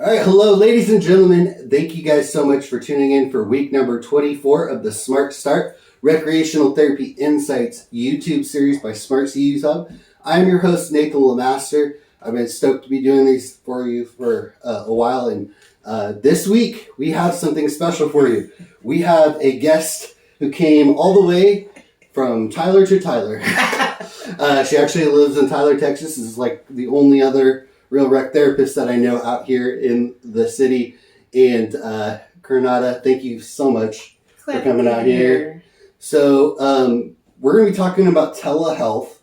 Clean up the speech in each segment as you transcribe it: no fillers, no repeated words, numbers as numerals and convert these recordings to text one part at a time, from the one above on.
All right, hello, ladies and gentlemen. Thank you guys so much for tuning in for week number 24 of the Smart Start Recreational Therapy Insights YouTube series by Smart CU Hub. I'm your host, Nathan Lamaster. I've been stoked to be doing these for you for a while, and this week we have something special for you. We have a guest who came all the way from Tyler to Tyler. She actually lives in Tyler, Texas. This is like the only other real rec therapist that I know out here in the city. And Karnada, thank you so much for coming out here. So we're going to be talking about telehealth,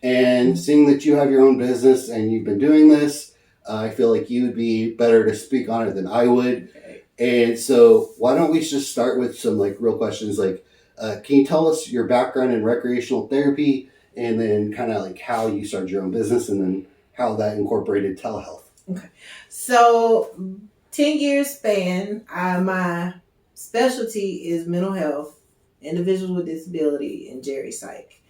and seeing that you have your own business and you've been doing this, I feel like you would be better to speak on it than I would. And so why don't we just start with some like real questions, like can you tell us your background in recreational therapy, and then kind of like how you started your own business, and then how that incorporated telehealth? Okay. So 10 years span, my specialty is mental health, individuals with disability, and geri psych.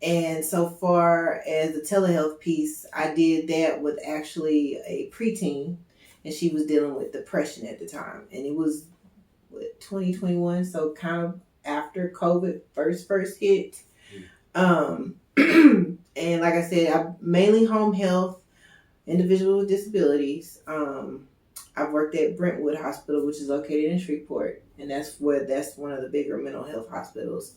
And so far as the telehealth piece, I did that with actually a preteen, and she was dealing with depression at the time. And it was 2021, so kind of after COVID first hit. And like I said, I mainly home health, individuals with disabilities. I've worked at Brentwood Hospital, which is located in Shreveport, and that's one of the bigger mental health hospitals.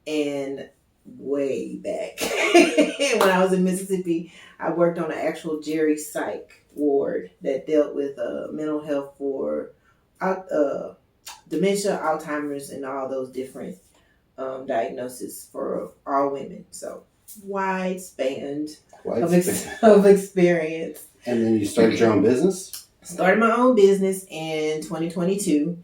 And way back when I was in Mississippi, I worked on an actual geri psych ward that dealt with mental health for dementia, Alzheimer's, and all those different diagnoses for all women. So wide span of experience. And then you started your own business? Started my own business in 2022.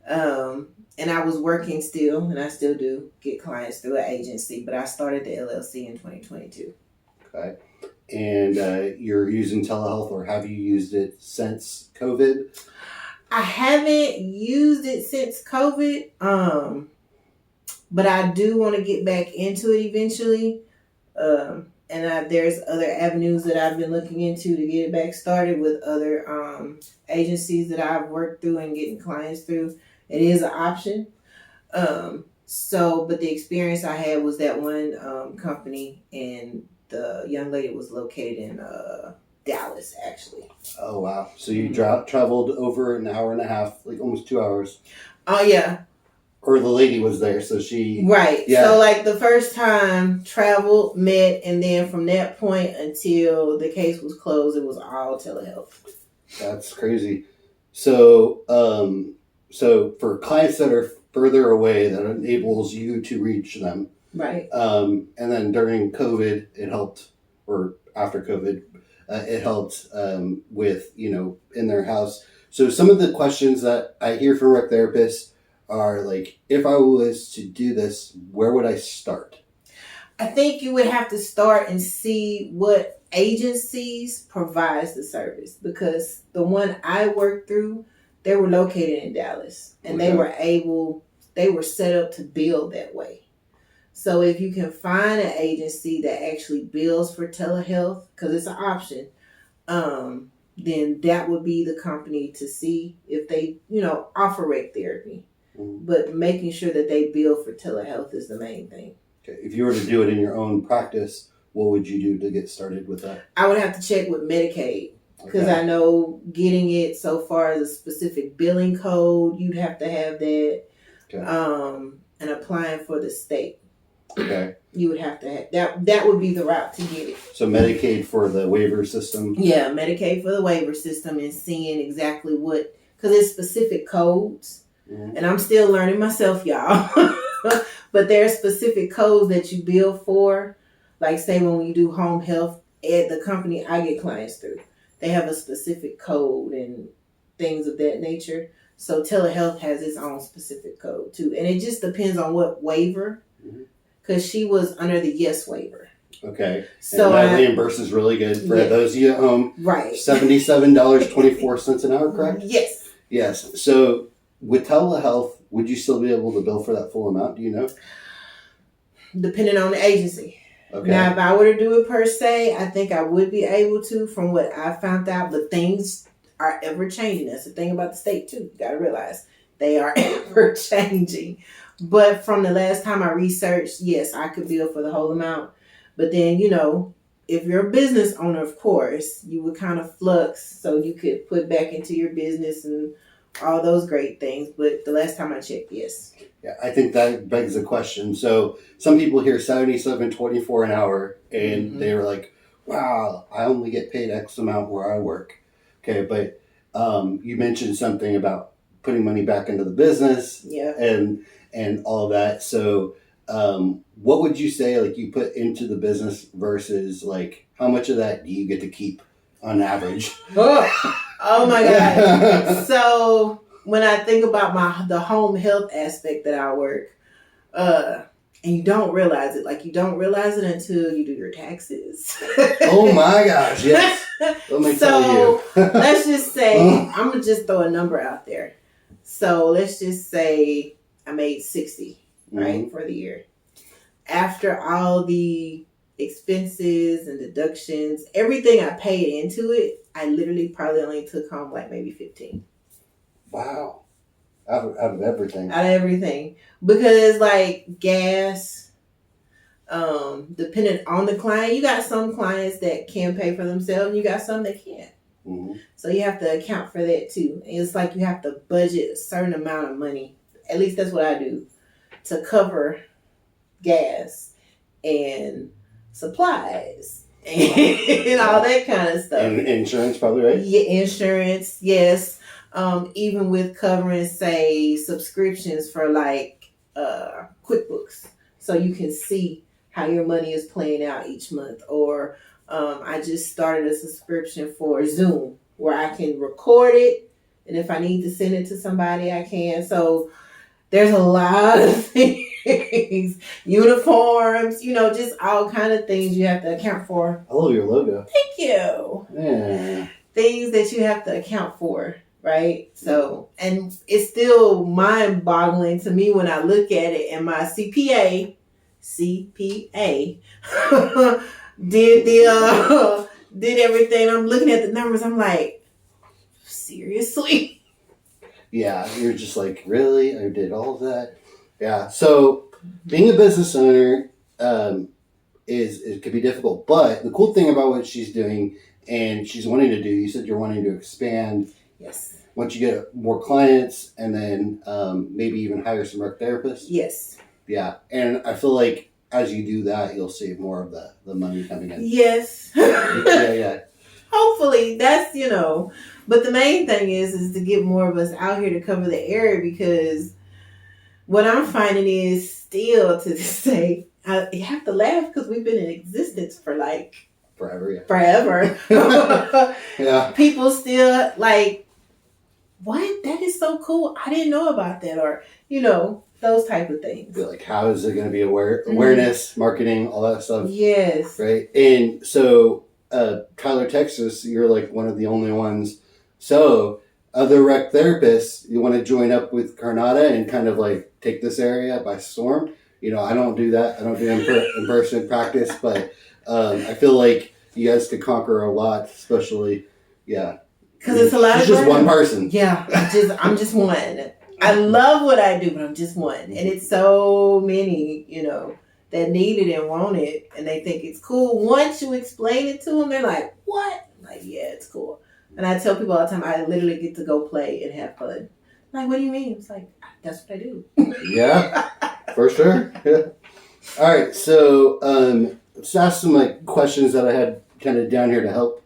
And I was working still, and I still do get clients through an agency, but I started the LLC in 2022. Okay. And you're using telehealth, or have you used it since COVID? I haven't used it since COVID, but I do want to get back into it eventually. And there's other avenues that I've been looking into to get it back started with other agencies that I've worked through and getting clients through. It is an option. But the experience I had was that one company, and the young lady was located in Dallas, actually. Oh, wow. So you traveled over an hour and a half, like almost 2 hours. Oh, yeah. Or the lady was there, so she... Right. Yeah. So, like, the first time, traveled, met, and then from that point until the case was closed, it was all telehealth. That's crazy. So for clients that are further away, that enables you to reach them. Right. And then during COVID, it helped, or after COVID, it helped with, in their house. So some of the questions that I hear from rec therapists are like, if I was to do this, where would I start? I think you would have to start and see what agencies provides the service, because the one I worked through, they were located in Dallas, and okay. they were set up to bill that way. So if you can find an agency that actually bills for telehealth, because it's an option, then that would be the company to see if they, offer rec therapy. Mm-hmm. But making sure that they bill for telehealth is the main thing. Okay. If you were to do it in your own practice, what would you do to get started with that? I would have to check with Medicaid, because I know getting it so far as a specific billing code, you'd have to have that. Okay. And applying for the state. Okay. You would have to have that. That would be the route to get it. So Medicaid for the waiver system? Yeah, Medicaid for the waiver system, and seeing exactly what, because it's specific codes. Mm-hmm. And I'm still learning myself, y'all. But there are specific codes that you bill for. Like, say, when you do home health at the company I get clients through, they have a specific code and things of that nature. So telehealth has its own specific code too. And it just depends on what waiver, because she was under the YES waiver. Okay. So and that reimburses really good for those of you at home. Right. $77.24 an hour, correct? Yes. Yes. So with telehealth, would you still be able to bill for that full amount? Do you know? Depending on the agency. Okay. Now, if I were to do it per se, I think I would be able to, from what I found out, but things are ever changing. That's the thing about the state too. You got to realize they are ever changing. But from the last time I researched, yes, I could bill for the whole amount. But then, if you're a business owner, of course, you would kind of flux so you could put back into your business and all those great things. But the last time I checked, yes. Yeah, I think that begs the question. So some people hear $77.24 an hour and they're like, wow, I only get paid X amount where I work. Okay, but you mentioned something about putting money back into the business and all of that. So what would you say like you put into the business versus like how much of that do you get to keep on average? Oh my God. So when I think about the home health aspect that I work, and you don't realize it, like you don't realize it until you do your taxes. Oh my gosh, yes. Let me tell you. Let's just say, I'm going to just throw a number out there. So let's just say I made 60, right, for the year. After all the expenses and deductions, everything I paid into it, I literally probably only took home like maybe 15. Wow. Out of everything. Out of everything. Because like gas, depending on the client, you got some clients that can pay for themselves and you got some that can't. So you have to account for that too. And it's like you have to budget a certain amount of money. At least that's what I do. To cover gas and supplies and all that kind of stuff. And insurance probably, right? Yeah, insurance, yes. Even with covering, say, subscriptions for like QuickBooks. So you can see how your money is playing out each month. Or I just started a subscription for Zoom where I can record it. And if I need to send it to somebody, I can. So there's a lot of things, uniforms, just all kind of things you have to account for. I love your logo. Thank you. Yeah. Things that you have to account for, right? So, and it's still mind-boggling to me when I look at it, and my CPA did everything. I'm looking at the numbers. I'm like, seriously? Yeah, you're just like, really? I did all of that? Yeah. So being a business owner it could be difficult. But the cool thing about what she's doing and she's wanting to do, you said you're wanting to expand. Yes. Once you get more clients and then maybe even hire some rec therapists. Yes. Yeah. And I feel like as you do that, you'll save more of the money coming in. Yes. Yeah. Hopefully that's, but the main thing is to get more of us out here to cover the area, because what I'm finding is still to this day, you have to laugh because we've been in existence for like forever. Yeah. People still like, what? That is so cool. I didn't know about that. Or, those type of things. Like, how is it going to be awareness, marketing, all that stuff? Yes. Right. And so, Tyler, Texas, you're like one of the only ones. So, other rec therapists, you want to join up with Karnada and kind of like take this area by storm? I don't do that. I don't do in-person practice, but I feel like you guys could conquer a lot, especially, yeah. Because it's a lot of just one person. Yeah, I'm just one. I love what I do, but I'm just one. And it's so many, that need it and want it, and they think it's cool. Once you explain it to them, they're like, what? I'm like, yeah, it's cool. And I tell people all the time, I literally get to go play and have fun. Like, what do you mean? It's like, that's what I do. Yeah, for sure. Yeah. All right, so let's ask some questions that I had kind of down here to help,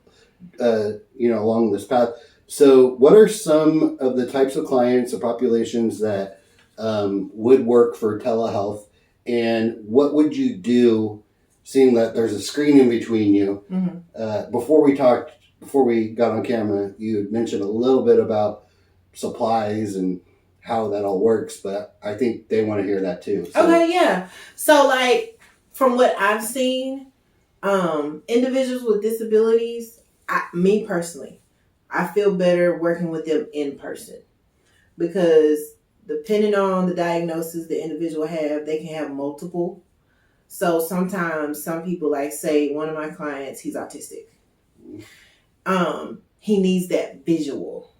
along this path. So what are some of the types of clients or populations that would work for telehealth, and what would you do, seeing that there's a screen in between you? Mm-hmm. Before we got on camera, you had mentioned a little bit about supplies and how that all works, but I think they want to hear that too. So. Okay, yeah. So from what I've seen, individuals with disabilities, me personally, I feel better working with them in person, because depending on the diagnosis the individual have, they can have multiple. So sometimes some people, like say one of my clients, he's autistic. he needs that visual,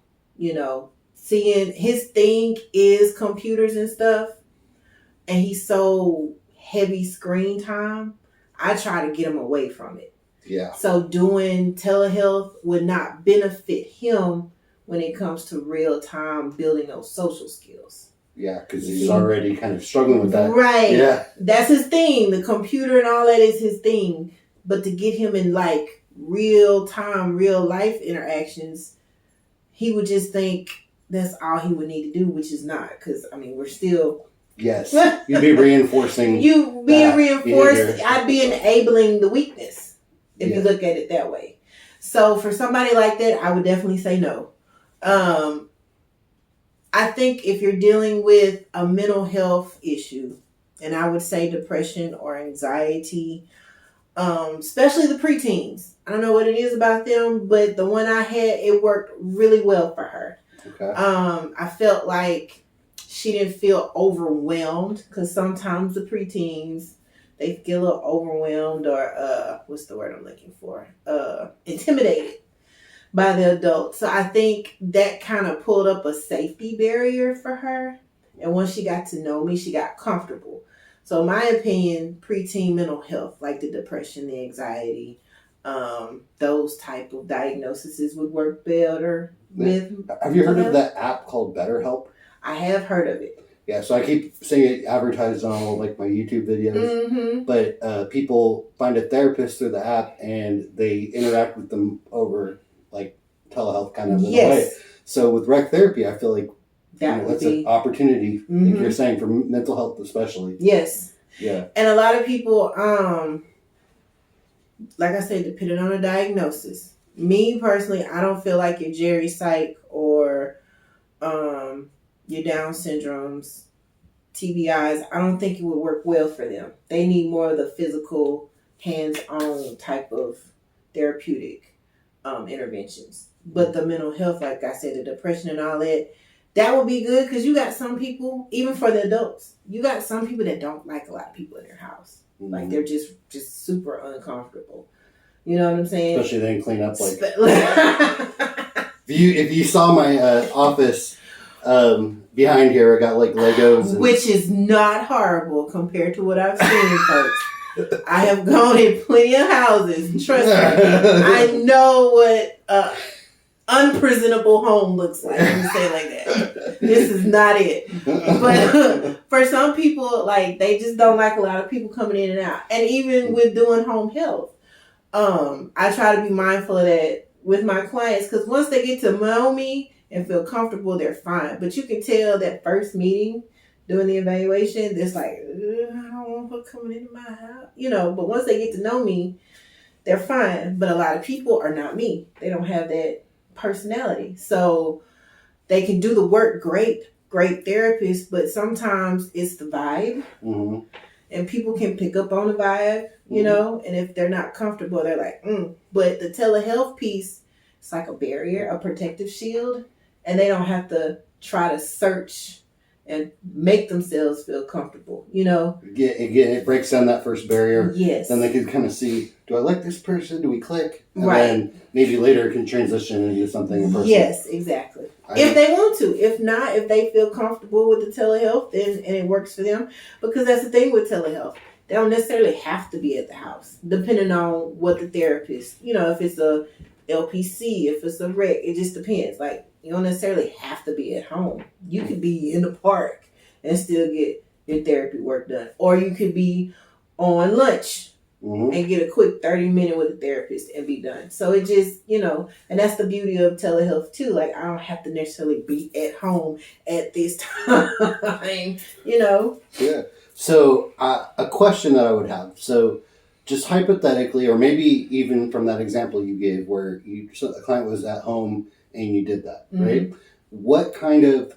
seeing his thing is computers and stuff, and he's so heavy screen time. I try to get him away from it. Yeah. So doing telehealth would not benefit him when it comes to real time building those social skills. Yeah, because he's already kind of struggling with that. Right. Yeah. That's his thing. The computer and all that is his thing. But to get him in like real time, real life interactions, he would just think that's all he would need to do, which is not. Because, we're still... Yes. You'd be reinforcing. You being reinforced, behavior. I'd be enabling the weakness if you look at it that way. So for somebody like that, I would definitely say no. I think if you're dealing with a mental health issue, and I would say depression or anxiety, especially the preteens. I don't know what it is about them, but the one I had, it worked really well for her. Okay. I felt like she didn't feel overwhelmed, because sometimes the preteens, they feel a little overwhelmed or what's the word I'm looking for? Intimidated by the adults. So I think that kind of pulled up a safety barrier for her. And once she got to know me, she got comfortable. So in my opinion, preteen mental health, like the depression, the anxiety, those type of diagnoses would work better with. Have you heard of that app called BetterHelp? I have heard of it. Yeah, so I keep seeing it advertised on all like my YouTube videos. Mm-hmm. But people find a therapist through the app and they interact with them over like telehealth kind of in a way. So with rec therapy, I feel like that's an opportunity, like you're saying, for mental health especially. Yes. Yeah. And a lot of people, like I said, depending on the diagnosis. Me personally, I don't feel like your Jerry Psych or your Down syndromes, TBIs, I don't think it would work well for them. They need more of the physical, hands-on type of therapeutic interventions. But the mental health, like I said, the depression and all that, that would be good, because you got some people, even for the adults, you got some people that don't like a lot of people in their house. Mm-hmm. Like they're just super uncomfortable. You know what I'm saying? Especially they didn't clean up if you saw my office behind here, I got like Legos. Which is not horrible compared to what I've seen, folks. I have gone in plenty of houses. Trust me. I know what unpresentable home looks like. Let me say it like that. This is not it. But for some people, like, they just don't like a lot of people coming in and out. And even with doing home health, I try to be mindful of that with my clients, because once they get to know me and feel comfortable, they're fine. But you can tell that first meeting, doing the evaluation, it's like, I don't want her coming into my house. But once they get to know me, they're fine. But a lot of people are not me. They don't have that personality. So they can do the work great therapists, but sometimes it's the vibe. Mm-hmm. And people can pick up on the vibe, and if they're not comfortable, they're like, But the telehealth piece, it's like a barrier, a protective shield, and they don't have to try to search and make themselves feel comfortable, Again, it breaks down that first barrier. Yes. Then they can kind of see, do I like this person? Do we click? And right. then maybe later it can transition into something in person. Yes, exactly. If they want to. If not, if they feel comfortable with the telehealth and it works for them. Because that's the thing with telehealth. They don't necessarily have to be at the house, depending on what the therapist, if it's a LPC, if it's a rec, it just depends. Like, you don't necessarily have to be at home. You could be in the park and still get your therapy work done. Or you could be on lunch and get a quick 30-minute with a therapist and be done. So it just, and that's the beauty of telehealth too. Like, I don't have to necessarily be at home at this time, Yeah. So a question that I would have. So just hypothetically, or maybe even from that example you gave where a client was at home and you did that, right? What kind of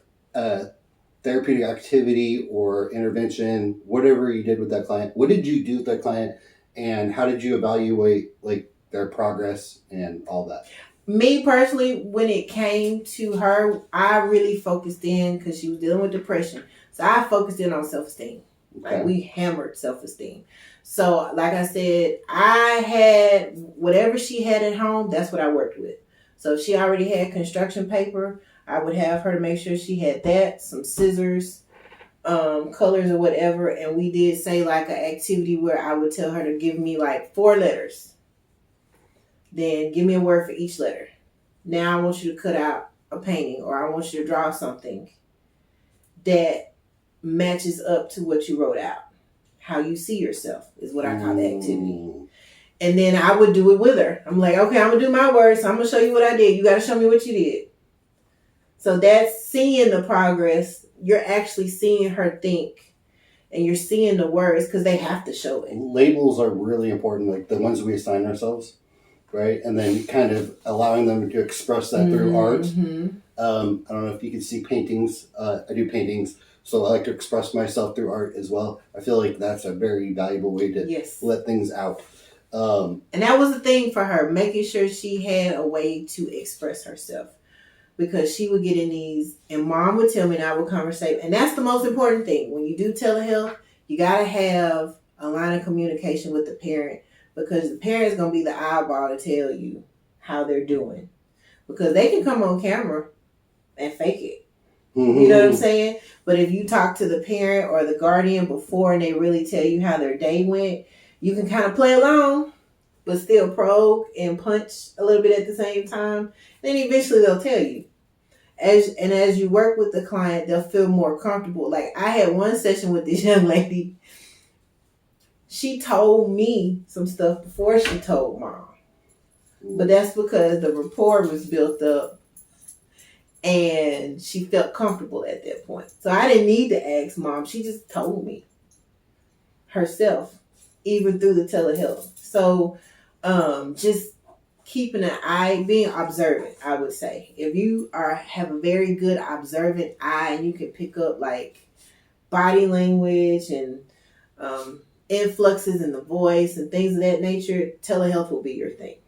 therapeutic activity or intervention, whatever you did with that client, what did you do with that client, and how did you evaluate like their progress and all that? Me personally, when it came to her, I really focused in, because she was dealing with depression. So I focused in on self-esteem. Okay. Like, we hammered self-esteem. So like I said, I had whatever she had at home, that's what I worked with. So if she already had construction paper, I would have her to make sure she had that, some scissors, colors or whatever. And we did say like an activity where I would tell her to give me like 4 letters. Then give me a word for each letter. Now I want you to cut out a painting, or I want you to draw something that matches up to what you wrote out. How you see yourself is what I call the activity. And then I would do it with her. I'm like, okay, I'm going to do my words. So I'm going to show you what I did. You got to show me what you did. So that's seeing the progress. You're actually seeing her think, and you're seeing the words because they have to show it. Labels are really important, like the ones we assign ourselves, right? And then kind of allowing them to express that through art. I don't know if you can see paintings. I do paintings, so I like to express myself through art as well. I feel like that's a very valuable way to let things out. And that was the thing for her, making sure she had a way to express herself. Because she would get in these, and mom would tell me, and I would conversate. And that's the most important thing. When you do telehealth, you got to have a line of communication with the parent, because the parent's going to be the eyeball to tell you how they're doing. Because they can come on camera and fake it. You know what I'm saying? But if you talk to the parent or the guardian before and they really tell you how their day went, you can kind of play along, but still probe and punch a little bit at the same time. Then eventually they'll tell you. As you work with the client, they'll feel more comfortable. Like I had one session with this young lady. She told me some stuff before she told mom. But that's because the rapport was built up and she felt comfortable at that point. So I didn't need to ask mom. She just told me herself, even through the telehealth. So just keeping an eye, being observant, I would say. If you have a very good observant eye and you can pick up like body language and influxes in the voice and things of that nature, telehealth will be your thing.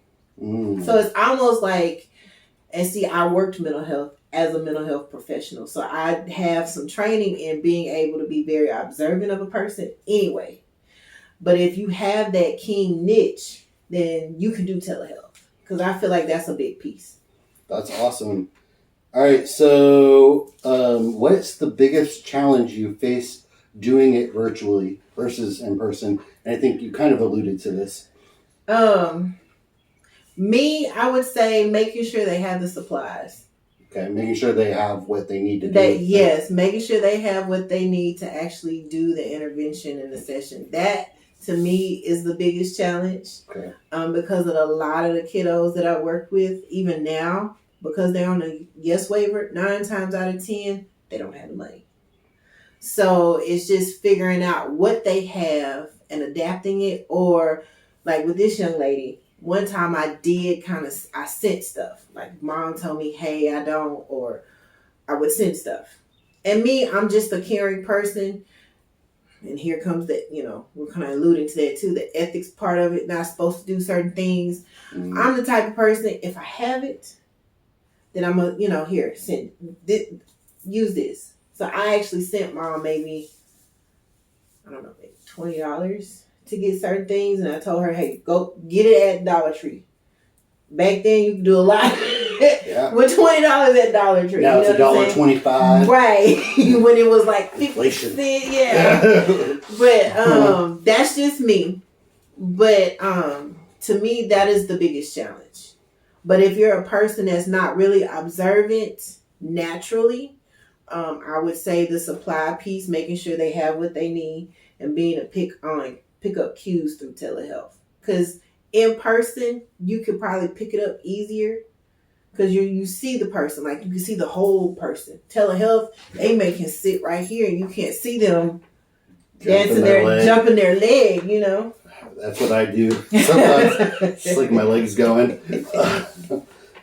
So it's almost like, and see, I worked mental health as a mental health professional. So I have some training in being able to be very observant of a person anyway. But if you have that keen niche, then you can do telehealth. Because I feel like that's a big piece. That's awesome. All right, so what's the biggest challenge you faced doing it virtually versus in person? And I think you kind of alluded to this. I would say making sure they have the supplies. Okay, making sure they have what they need to do. Yes, making sure they have what they need to actually do the intervention in the session. That, to me, is the biggest challenge. Okay. Because of a lot of the kiddos that I work with, even now, because they're on a yes waiver, 9 times out of 10, they don't have the money. So it's just figuring out what they have and adapting it. Or like with this young lady, one time I sent stuff. Like mom told me, hey, I don't, or I would send stuff. And me, I'm just a caring person. And here comes that, we're kind of alluding to that too, the ethics part of it, not supposed to do certain things. I'm the type of person, if I have it, then I'm here, send this, use this. So I actually sent mom maybe $20 to get certain things. And I told her, hey, go get it at Dollar Tree. Back then you could do a lot with $20 at Dollar Tree. Now it's $1.25. Right. When it was like 50 cents. Yeah. But that's just me. But to me, that is the biggest challenge. But if you're a person that's not really observant naturally, I would say the supply piece, making sure they have what they need, and being a pick up cues through telehealth. Because in person, you could probably pick it up easier because you see the person, like you can see the whole person. Telehealth, they may can sit right here and you can't see them jumping their leg, That's what I do sometimes. It's like my leg's going.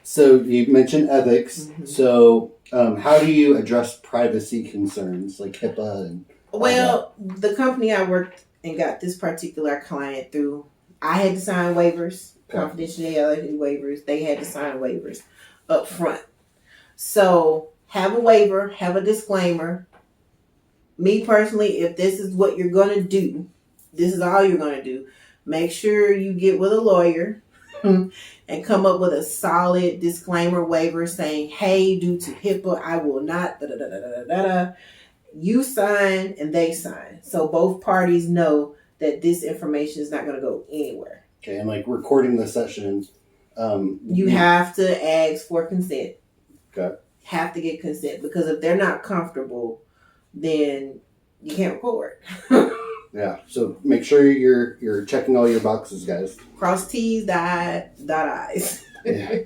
So you mentioned ethics. Mm-hmm. So how do you address privacy concerns like HIPAA and Well, the company I worked and got this particular client through, I had to sign waivers, confidentiality waivers. They had to sign waivers up front. So have a waiver, have a disclaimer. Me personally, if this is what you're going to do, this is all you're going to do, make sure you get with a lawyer and come up with a solid disclaimer waiver saying, hey, due to HIPAA, I will not, da da da da da da da. You sign and they sign. So both parties know that this information is not going to go anywhere. Okay, and like recording the session. You have to ask for consent. Okay. Have to get consent, because if they're not comfortable, then you can't record. Yeah, so make sure you're checking all your boxes, guys. Cross T's, dot I's. Yeah.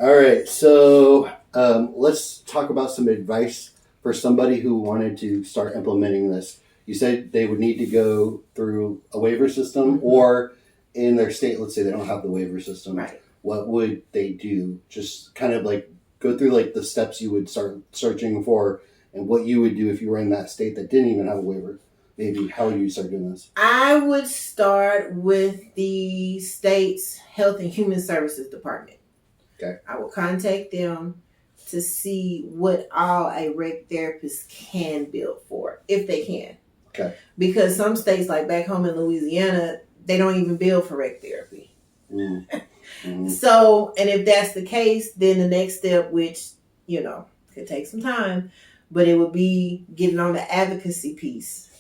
All right, so let's talk about some advice for somebody who wanted to start implementing this. You said they would need to go through a waiver system, or in their state, let's say they don't have the waiver system. Right. What would they do? Just kind of like go through like the steps you would start searching for, and what you would do if you were in that state that didn't even have a waiver. Maybe how you start doing this. I would start with the state's Health and Human Services Department. Okay. I will contact them to see what all a rec therapist can bill for, if they can. Okay. Because some states, like back home in Louisiana, they don't even bill for rec therapy. So, and if that's the case, then the next step, which, could take some time, but it would be getting on the advocacy piece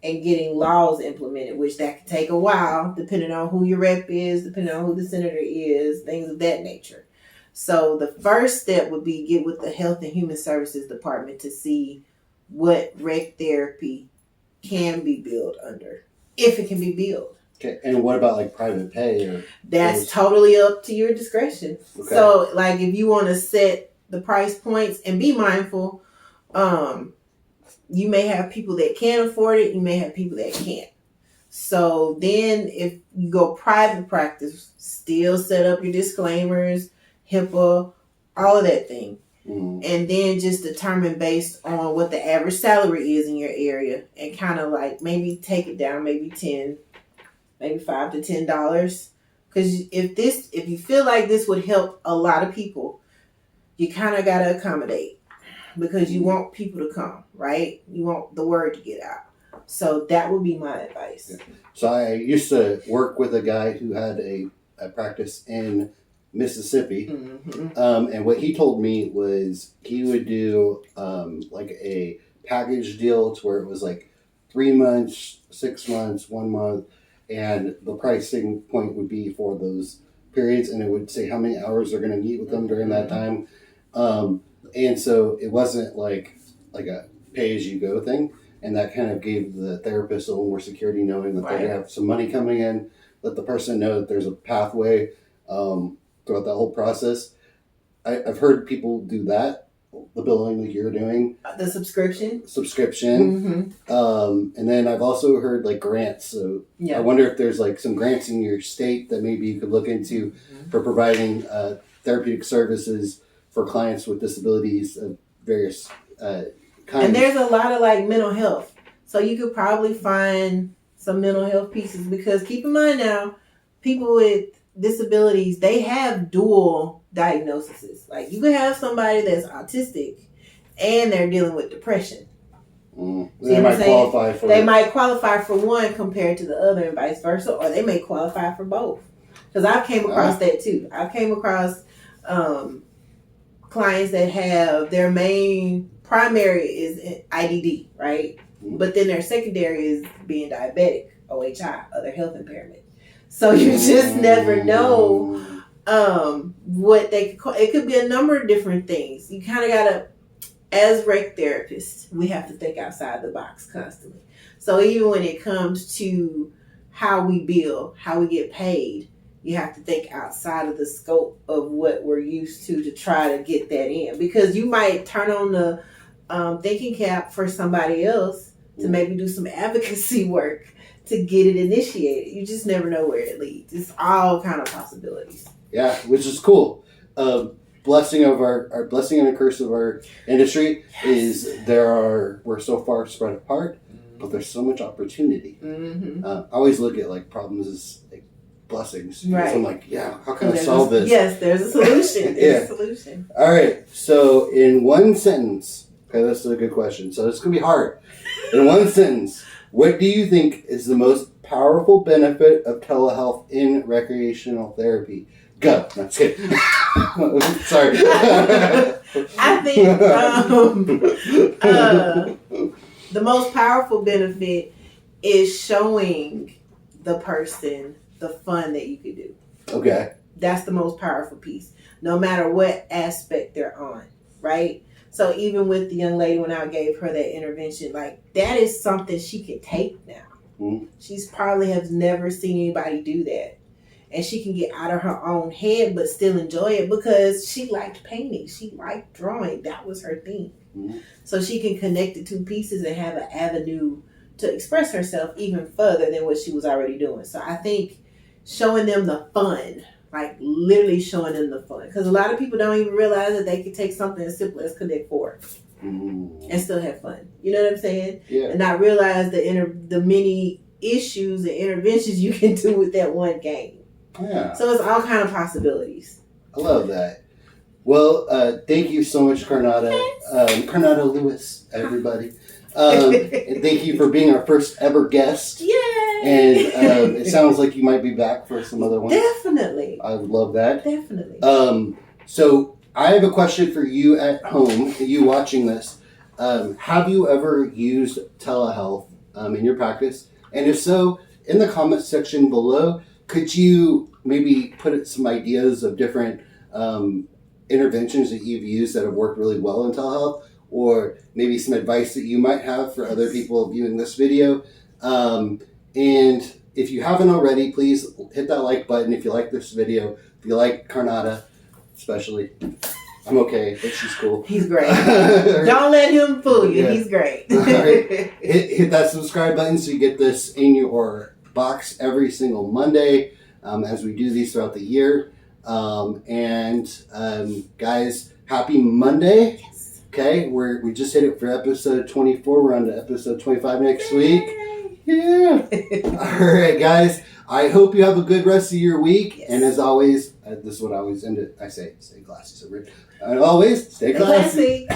and getting laws implemented, which that could take a while, depending on who your rep is, depending on who the senator is, things of that nature. So the first step would be get with the Health and Human Services Department to see what rec therapy can be billed under, if it can be billed. Okay, and what about like private pay? Or that's totally up to your discretion. Okay. So, like, if you want to set the price points and be mindful, you may have people that can afford it. You may have people that can't. So then if you go private practice, still set up your disclaimers, HIPAA, all of that thing. And then just determine based on what the average salary is in your area, and kind of like maybe take it down, maybe $5 to $10. Because if you feel like this would help a lot of people, you kind of got to accommodate. Because you want people to come, right? You want the word to get out. So that would be my advice. Yeah. So I used to work with a guy who had a practice in Mississippi. And what he told me was he would do like a package deal to where it was like 3 months, 6 months, 1 month. And the pricing point would be for those periods. And it would say how many hours they're going to meet with them during that time. And so it wasn't like a pay-as-you-go thing. And that kind of gave the therapist a little more security, knowing that they have some money coming in, let the person know that there's a pathway throughout that whole process. I've heard people do that, the billing that you're doing. The subscription. And then I've also heard like grants. So I wonder if there's like some grants in your state that maybe you could look into for providing therapeutic services for clients with disabilities of various kinds. And there's a lot of like mental health. So you could probably find some mental health pieces, because keep in mind now, people with disabilities, they have dual diagnoses. Like you could have somebody that's autistic and they're dealing with depression. They might qualify for might qualify for one compared to the other, and vice versa, or they may qualify for both. Because I've came across that too. I've came across clients that have their main primary is IDD, right? But then their secondary is being diabetic, OHI, other health impairment. So you just never know what they could call. It could be a number of different things. You kind of got to, as rec therapists, we have to think outside the box constantly. So even when it comes to how we bill, how we get paid, you have to think outside of the scope of what we're used to try to get that in. Because you might turn on the thinking cap for somebody else to maybe do some advocacy work to get it initiated. You just never know where it leads. It's all kind of possibilities. Yeah, which is cool. Blessing of our blessing and a curse of our industry is we're so far spread apart, but there's so much opportunity. I always look at like problems as like blessings. Right. So I'm like, how can I solve this? Yes, there's a solution. There's a solution. All right. So in one sentence, okay, that's a good question. So it's gonna be hard. In one sentence, what do you think is the most powerful benefit of telehealth in recreational therapy? Go. No, I'm just kidding. Sorry. I think the most powerful benefit is showing the person the fun that you could do. Okay. That's the most powerful piece, no matter what aspect they're on, right? So even with the young lady, when I gave her that intervention, like that is something she can take now. Mm-hmm. She's probably has never seen anybody do that. And she can get out of her own head but still enjoy it because she liked painting. She liked drawing. That was her thing. Mm-hmm. So she can connect the two pieces and have an avenue to express herself even further than what she was already doing. So I think showing them the fun, like literally showing them the fun. Because a lot of people don't even realize that they can take something as simple as Connect 4 and still have fun. You know what I'm saying? Yeah. And not realize the many issues and interventions you can do with that one game. Yeah. So it's all kind of possibilities. I love that. Well, thank you so much, Karnada. Karnada Lewis, everybody. And thank you for being our first ever guest. Yay! And it sounds like you might be back for some other ones. Definitely. I would love that. Definitely. So I have a question for you at home, you watching this. Have you ever used telehealth in your practice? And if so, in the comment section below, could you maybe put some ideas of different interventions that you've used that have worked really well in telehealth, or maybe some advice that you might have for other people viewing this video? And if you haven't already, please hit that like button if you like this video. If you like Karnada, especially, I'm okay, but she's cool. He's great. Don't let him fool you. Yeah. He's great. All right. Hit that subscribe button so you get this in your box every single Monday as we do these throughout the year. Guys, happy Monday. Yes. Okay, we just hit it for episode 24. We're on to episode 25 next week. Yeah. All right, guys. I hope you have a good rest of your week. Yes. And as always, this is what I always end it. I say, stay classy. So, and always, stay classy.